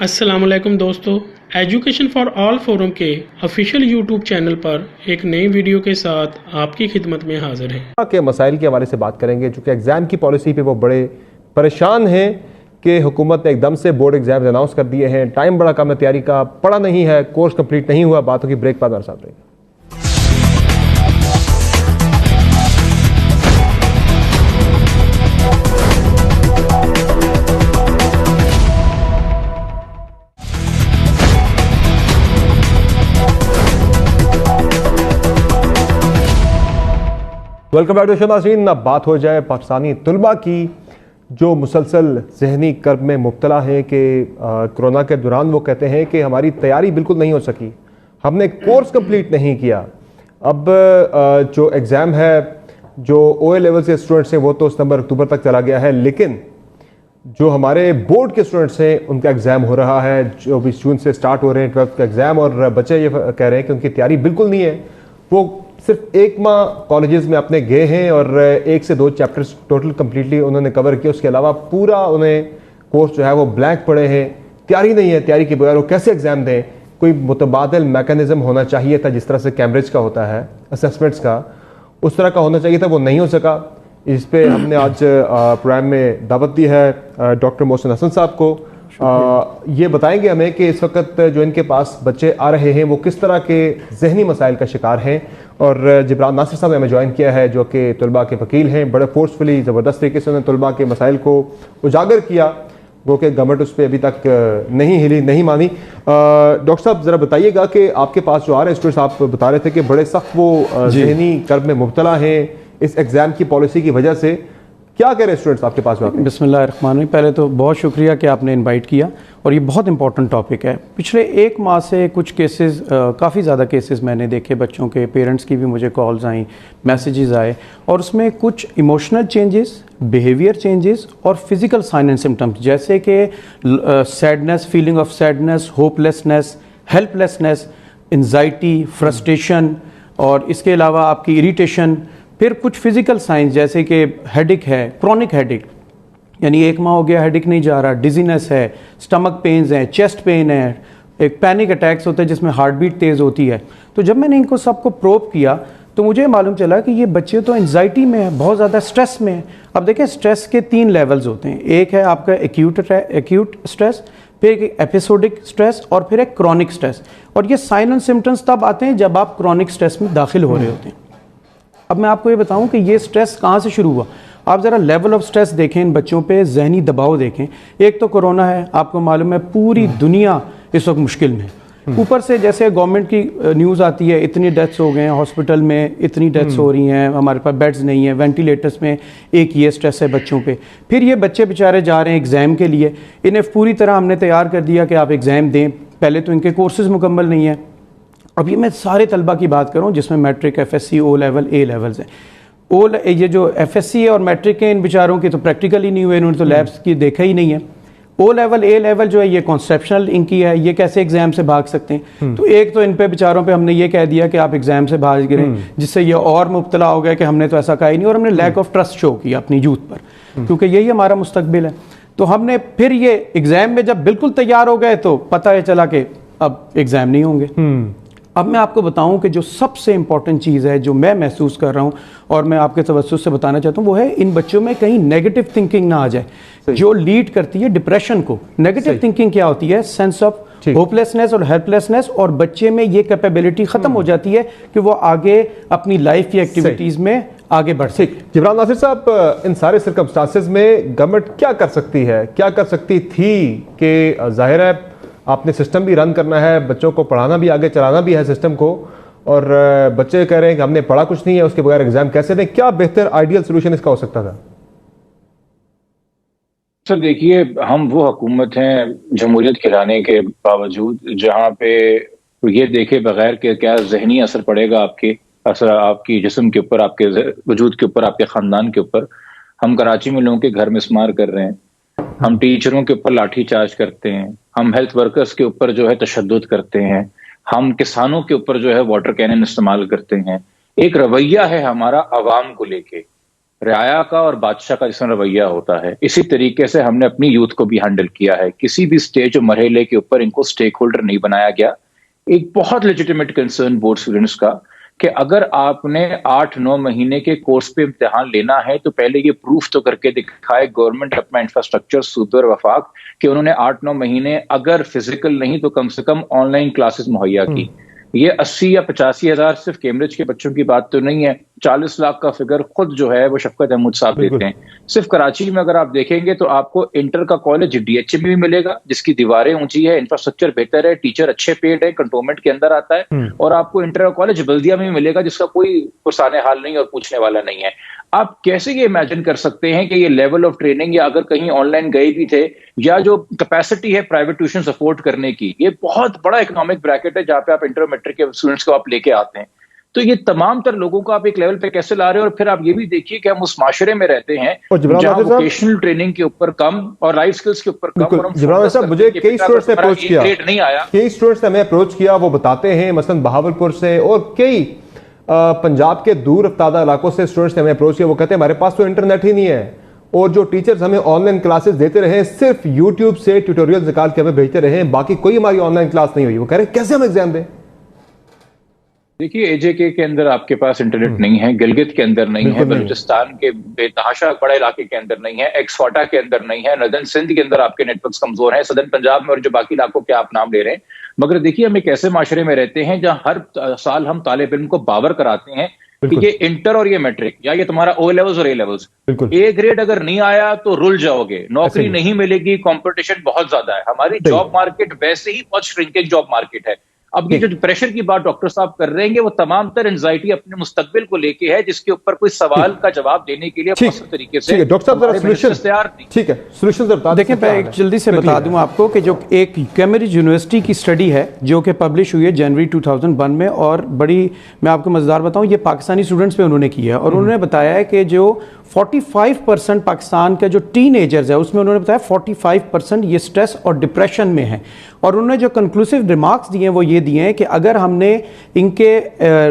अस्सलाम वालेकुम दोस्तों, एजुकेशन फॉर ऑल फोरम के ऑफिशियल यूट्यूब चैनल पर एक नई वीडियो के साथ आपकी खिदमत में हाजिर हैं। के मसाइल के हवाले से बात करेंगे, चूँकि एग्ज़ाम की पॉलिसी पे वो बड़े परेशान हैं कि हुकूमत ने एकदम से बोर्ड एग्जाम अनाउंस कर दिए हैं, टाइम बड़ा कम है तैयारी का, पढ़ा नहीं है, कोर्स कंप्लीट नहीं हुआ। बातों की ब्रेक बाद हमारे साथ रहेगी। वेलकम बैक टू शो नाज़रीन। अब बात हो जाए पाकिस्तानी तलबा की जो मुसलसल जहनी कर्ब में मुब्तला है कि कोरोना के दौरान वो कहते हैं कि हमारी तैयारी बिल्कुल नहीं हो सकी, हमने कोर्स कंप्लीट नहीं किया। अब जो एग्ज़ाम है जो OA लेवल से स्टूडेंट्स हैं वो तो सितंबर अक्टूबर तक चला गया है, लेकिन जो हमारे बोर्ड के स्टूडेंट्स हैं उनका एग्ज़ाम हो रहा है, जो भी जून से स्टार्ट हो रहे हैं 12th का एग्ज़ाम, और बच्चे ये कह रहे हैं कि उनकी तैयारी बिल्कुल नहीं है। वो सिर्फ एक माह कॉलेजेस में अपने गए हैं और 1 से 2 चैप्टर्स टोटल कम्प्लीटली उन्होंने कवर किया, उसके अलावा पूरा उन्हें कोर्स जो है वो ब्लैंक पड़े हैं, तैयारी नहीं है। तैयारी के बगैर वो कैसे एग्ज़ाम दें? कोई मुतबादिल मैकेनिज़्म होना चाहिए था, जिस तरह से कैम्ब्रिज का होता है असेसमेंट्स का, उस तरह का होना चाहिए था, वो नहीं हो सका। इस पे हमने आज प्रोग्राम में दावत दी है डॉक्टर मोहसिन हसन साहब को। ये बताएंगे हमें कि इस वक्त जो इनके पास बच्चे आ रहे हैं वो किस तरह के जहनी मसाइल का शिकार हैं। और जिब्रान नासिर साहब ने हमें ज्वाइन किया है जो कि तलबा के वकील हैं। बड़े फोर्सफुली ज़बरदस्त तरीके से उन्होंने तलबा के मसाइल को उजागर किया, वो कि गवर्नमेंट उस पर अभी तक नहीं हिली, नहीं मानी। डॉक्टर साहब ज़रा बताइएगा कि आपके पास जो आ रहे हैं स्टूडेंट्स, आप बता रहे थे कि बड़े सख्त वो जहनी कर्ब में मुब्तला हैं इस एग्ज़ाम की पॉलिसी की वजह से, क्या कह रहे हैं स्टूडेंट्स आपके पास? बिस्मिल्लाहिर्रहमानिर्रहीम। पहले तो बहुत शुक्रिया कि आपने इनवाइट किया, और ये बहुत इंपॉर्टेंट टॉपिक है। पिछले 1 माह से कुछ केसेस, काफ़ी ज़्यादा केसेस मैंने देखे, बच्चों के पेरेंट्स की भी मुझे कॉल्स आई, मैसेजेस आए, और उसमें कुछ इमोशनल चेंजेस, बिहेवियर चेंजेस और फिज़िकल साइन एंड सिम्टम्स, जैसे कि sadness, feeling of sadness, hopelessness, helplessness, anxiety, frustration, और इसके अलावा आपकी इरिटेशन। फिर कुछ फिजिकल साइंस जैसे कि हेडिक है, क्रॉनिक हेडिक, यानी 1 माह हो गया हेडिक नहीं जा रहा, डिजीनेस है, स्टमक पेन्स हैं, चेस्ट पेन है, एक पैनिक अटैक्स होते हैं जिसमें हार्ट बीट तेज़ होती है। तो जब मैंने इनको सबको प्रोब किया तो मुझे मालूम चला कि ये बच्चे तो एंजाइटी में है, बहुत ज़्यादा स्ट्रेस में है। अब देखें, स्ट्रेस के 3 लेवल्स होते हैं। एक है आपका एक्यूट स्ट्रेस, फिर एक एपिसोडिक स्ट्रेस, और फिर एक क्रॉनिक स्ट्रेस। और ये साइन एंड सिम्टम्स तब आते हैं जब आप क्रॉनिक स्ट्रेस में दाखिल हो रहे होते हैं। अब मैं आपको ये बताऊं कि ये स्ट्रेस कहाँ से शुरू हुआ। आप ज़रा लेवल ऑफ स्ट्रेस देखें इन बच्चों पे, जहनी दबाव देखें। एक तो कोरोना है, आपको मालूम है पूरी दुनिया इस वक्त मुश्किल में है। ऊपर से जैसे गवर्नमेंट की न्यूज़ आती है, इतनी डेथ्स हो गए हैं हॉस्पिटल में, इतनी डेथ्स हो रही हैं, हमारे पास बेड्स नहीं है, वेंटिलेटर्स में, एक ये स्ट्रेस है बच्चों पे। फिर ये बच्चे बेचारे जा रहे हैं एग्ज़ाम के लिए, इन्हें पूरी तरह हमने तैयार कर दिया कि आप एग्ज़ाम दें। पहले तो इनके कोर्सेज मुकम्मल नहीं है। अब ये मैं सारे तलबा की बात करूं जिसमें matric, FSC, O level, A levels हैं। ये जो FSC है और मैट्रिक है, इन बेचारों की तो प्रैक्टिकल ही नहीं हुए, इन्होंने तो लैब्स की देखा ही नहीं है। O लेवल, A लेवल जो है ये कॉन्सेप्शनल इनकी है, ये कैसे एग्जाम से भाग सकते हैं। तो एक तो इन पे बेचारों पे हमने ये कह दिया कि आप एग्जाम से भाग गिरे, जिससे ये और मुब्तला हो गया कि हमने तो ऐसा कहा ही नहीं, और हमने लैक ऑफ ट्रस्ट शो किया अपनी यूथ पर, क्योंकि यही हमारा मुस्तकबिल है। तो हमने फिर ये एग्जाम में जब बिल्कुल तैयार हो गए तो पता है चला कि अब एग्जाम नहीं होंगे। अब मैं आपको बताऊं कि जो सबसे इंपॉर्टेंट चीज़ है जो मैं महसूस कर रहा हूं और मैं आपके तवज्जुह से बताना चाहता हूं, वो है इन बच्चों में कहीं नेगेटिव थिंकिंग ना आ जाए, जो लीड करती है डिप्रेशन को। नेगेटिव थिंकिंग क्या होती है? सेंस ऑफ होपलेसनेस और हेल्पलेसनेस, और बच्चे में ये कैपेबिलिटी खत्म हो जाती है कि वो आगे अपनी लाइफ की एक्टिविटीज में आगे बढ़ सके। जिब्रान नासिर साहब, इन सारे सर्कमस्टांसेस में गवर्नमेंट क्या कर सकती है, क्या कर सकती थी? कि जाहिर है आपने सिस्टम भी रन करना है, बच्चों को पढ़ाना भी, आगे चलाना भी है सिस्टम को, और बच्चे कह रहे हैं कि हमने पढ़ा कुछ नहीं है, उसके बगैर एग्जाम कैसे दें? क्या बेहतर आइडियल सोल्यूशन इसका हो सकता था? सर देखिए, हम वो हुकूमत हैं जमहूरियत खिलाने के बावजूद जहाँ पे ये देखे बगैर कि क्या जहनी असर पड़ेगा आपकी जिस्म के ऊपर, आपके वजूद के ऊपर, आपके ख़ानदान के ऊपर, हम कराची में लोगों के घर में स्मार कर रहे हैं, हम टीचरों के ऊपर लाठी चार्ज करते हैं, हम हेल्थ वर्कर्स के ऊपर जो है तशद्दुद करते हैं, हम किसानों के ऊपर जो है वाटर कैनन इस्तेमाल करते हैं। एक रवैया है हमारा अवाम को लेके رعایا کا اور بادشاہ کا جس میں رویہ ہوتا ہے، اسی طریقے سے ہم نے اپنی یوتھ کو بھی ہینڈل کیا ہے. کسی بھی سٹیج اور مرحلے کے اوپر ان کو سٹیک ہولڈر نہیں بنایا گیا. ایک بہت لیجیٹیمیٹ کنسرن بورڈ اسٹوڈنٹس کا کہ اگر آپ نے 8-9 مہینے کے کورس پہ امتحان لینا ہے تو پہلے یہ پروف تو کر کے دکھائے گورنمنٹ اپنا انفراسٹرکچر صوبے اور وفاق کہ انہوں نے 8-9 مہینے اگر فزیکل نہیں تو کم سے کم آن لائن کلاسز مہیا کی. یہ 80 یا 85 ہزار صرف کیمبرج کے بچوں کی بات تو نہیں ہے، 40 لاکھ کا فگر خود جو ہے وہ شفقت احمد صاحب دیتے ہیں. صرف کراچی میں اگر آپ دیکھیں گے تو آپ کو انٹر کا کالج ڈی ایچ اے میں بھی ملے گا جس کی دیواریں اونچی ہے، انفراسٹرکچر بہتر ہے، ٹیچر اچھے پیڈ ہے، کنٹونمنٹ کے اندر آتا ہے، اور آپ کو انٹر کا کالج بلدیہ میں بھی ملے گا جس کا کوئی پرسان حال نہیں اور پوچھنے والا نہیں ہے. آپ کیسے یہ امیجن کر سکتے ہیں کہ یہ لیول آف ٹریننگ، یا اگر کہیں آن لائن گئے بھی تھے، یا جو کیپیسٹی ہے پرائیویٹ ٹیوشن افورڈ کرنے کی، یہ بہت بڑا اکنامک بریکٹ ہے جہاں پہ آپ انٹر میٹرک کے اسٹوڈنٹس کو آپ لے کے آتے ہیں. تو یہ تمام تر لوگوں کو آپ ایک لیول پہ کیسے لا رہے ہیں؟ اور پھر آپ یہ بھی دیکھیے کہ ہم اس معاشرے میں رہتے ہیں جہاں ووکیشنل ٹریننگ کے اوپر کم اور لائف سکلز کے اوپر کم. جبران صاحب، مجھے کئی اسٹوڈنٹس نے اپروچ کیا، کئی اسٹوڈنٹس نے ہمیں اپروچ کیا، وہ بتاتے ہیں مثلا بہاولپور سے اور کئی پنجاب کے دور افتادہ علاقوں سے اسٹوڈنٹس نے ہمیں اپروچ کیا. وہ کہتے ہیں ہمارے پاس تو انٹرنیٹ ہی نہیں ہے، اور جو ٹیچرز ہمیں آن لائن کلاسز دیتے رہے صرف یوٹیوب سے ٹیوٹوریل نکال کے ہمیں بھیجتے رہے، باقی کوئی ہماری آن لائن کلاس نہیں ہوئی. وہ کہہ رہے ہیں کیسے ہم ایگزام دیں؟ دیکھیے، اے جے کے اندر آپ کے پاس انٹرنیٹ نہیں ہے، گلگت کے اندر نہیں ہے، بلوچستان کے بے تحاشا بڑے علاقے کے اندر نہیں ہے، ایکسواٹا کے اندر نہیں ہے، نردرن سندھ کے اندر آپ کے نیٹ ورکس کمزور ہیں، صدرن پنجاب میں اور جو باقی علاقوں کے آپ نام لے رہے ہیں. مگر دیکھیے، ہم ایک ایسے معاشرے میں رہتے ہیں جہاں ہر سال ہم طالب علم کو باور کراتے ہیں کہ یہ انٹر اور یہ میٹرک یا یہ تمہارا او لیولز اور اے لیولز، اے گریڈ اگر نہیں آیا تو رل جاؤ گے، نوکری نہیں ملے گی، کمپٹیشن بہت زیادہ ہے. ہماری جاب مارکیٹ ویسے ہی بہت شرنکنگ جاب مارکیٹ ہے. اب یہ جو پریشر کی بات ڈاکٹر صاحب کر رہے ہیں وہ تمام تر انزائٹی اپنے مستقبل کو لے کے ہے، جس کے اوپر کوئی سوال کا جواب دینے کے لیے مؤثر طریقے سے ڈاکٹر صاحب تیار نہیں. ٹھیک ہے، سولوشن دیکھیں، میں ایک جلدی سے بتا دوں آپ کو کہ جو ایک کیمبرج یونیورسٹی کی اسٹڈی ہے جو کہ پبلش ہوئی ہے جنوری 2001 میں، اور بڑی میں آپ کو مزیدار بتاؤں، یہ پاکستانی اسٹوڈنٹس پہ انہوں نے کی ہے، اور انہوں نے بتایا ہے کہ جو 45% پاکستان کا جو ٹین ایجرز ہے اس میں انہوں نے بتایا 45% یہ سٹریس اور ڈپریشن میں ہیں. اور انہوں نے جو کنکلوسیو ریمارکس دیے ہیں وہ یہ دیے ہیں کہ اگر ہم نے ان کے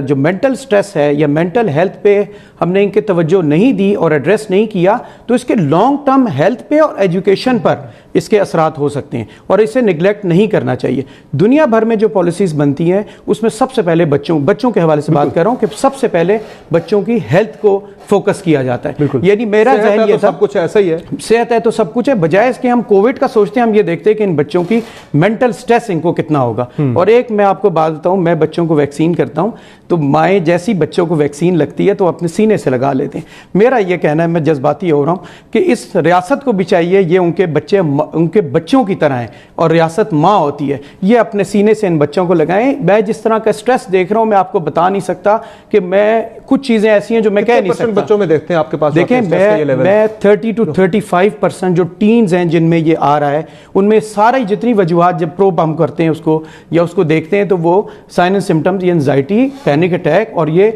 جو مینٹل سٹریس ہے یا مینٹل ہیلتھ پہ ہم نے ان کے توجہ نہیں دی اور ایڈریس نہیں کیا تو اس کے لانگ ٹرم ہیلتھ پہ اور ایجوکیشن پر اس کے اثرات ہو سکتے ہیں، اور اسے نگلیکٹ نہیں کرنا چاہیے. دنیا بھر میں جو پالیسیز بنتی ہیں اس میں سب سے پہلے بچوں کے حوالے سے بات کر رہا ہوں کہ سب سے پہلے بچوں کی ہیلتھ کو فوکس کیا جاتا ہے. یعنی میرا ذہن یہ تھا سب کچھ ایسا ہی ہے، صحت ہے تو سب کچھ ہے، بجائے اس کے ہم کووڈ کا سوچتے ہیں ہم یہ دیکھتے ہیں کہ ان بچوں کی مینٹل سٹریس ان کو کتنا ہوگا. اور ایک میں آپ کو بات بتاؤں، میں بچوں کو ویکسین کرتا ہوں تو مائیں جیسی بچوں کو ویکسین لگتی ہے تو اپنے سینے سے لگا لیتے ہیں. میرا یہ کہنا ہے، میں جذباتی ہو رہا ہوں، کہ اس ریاست کو بھی چاہیے یہ ان کے بچوں کی طرح ہیں، اور ریاست ماں ہوتی ہے، یہ اپنے سینے سے ان بچوں کو لگائیں. میں جس طرح کا سٹریس دیکھ رہا ہوں میں آپ کو بتا نہیں سکتا کہ میں کچھ چیزیں ایسی ہیں جو میں کہہ نہیں سکتا. بچوں میں دیکھتے ہیں آپ کے پاس، دیکھیں میں 30 to 35% جو ٹینز ہیں جن میں یہ آ رہا ہے، ان میں ساری جتنی وجوہات جب پروب ہم کرتے ہیں اس کو یا اس کو دیکھتے ہیں تو وہ سائن اینڈ سمٹمز، یہ انزائٹی، پینک اٹیک اور یہ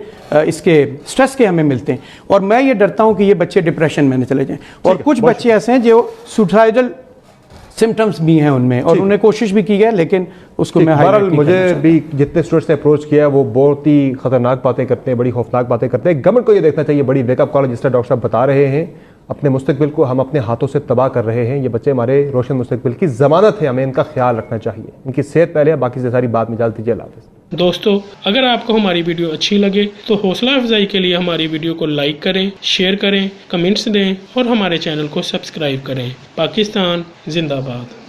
اس کے سٹریس کے ہمیں ملتے ہیں. اور میں یہ ڈرتا ہوں کہ یہ بچے ڈپریشن میں نہ چلے جائیں. اور کچھ بچے ایسے ہیں جو سوسائڈل سمٹمز بھی ہیں ان میں، اور انہوں نے کوشش بھی کی ہے لیکن اس کو میں بہرحال مجھے بھی جتنے اسٹوڈنٹس نے اپروچ کیا وہ بہت ہی خطرناک باتیں کرتے ہیں، بڑی خوفناک باتیں کرتے ہیں. گورنمنٹ کو یہ دیکھنا چاہیے، بڑی ویک اپ کال جس طرح ڈاکٹر صاحب بتا رہے ہیں، اپنے مستقبل کو ہم اپنے ہاتھوں سے تباہ کر رہے ہیں. یہ بچے ہمارے روشن مستقبل کی ضمانت ہے، ہمیں ان کا خیال رکھنا چاہیے. ان کی صحت پہلے ہے، باقی سے ساری بات میں اجازت دیجیے. اللہ حافظ. دوستو، اگر آپ کو ہماری ویڈیو اچھی لگے تو حوصلہ افزائی کے لیے ہماری ویڈیو کو لائک کریں، شیئر کریں، کمنٹس دیں اور ہمارے چینل کو سبسکرائب کریں. پاکستان زندہ باد.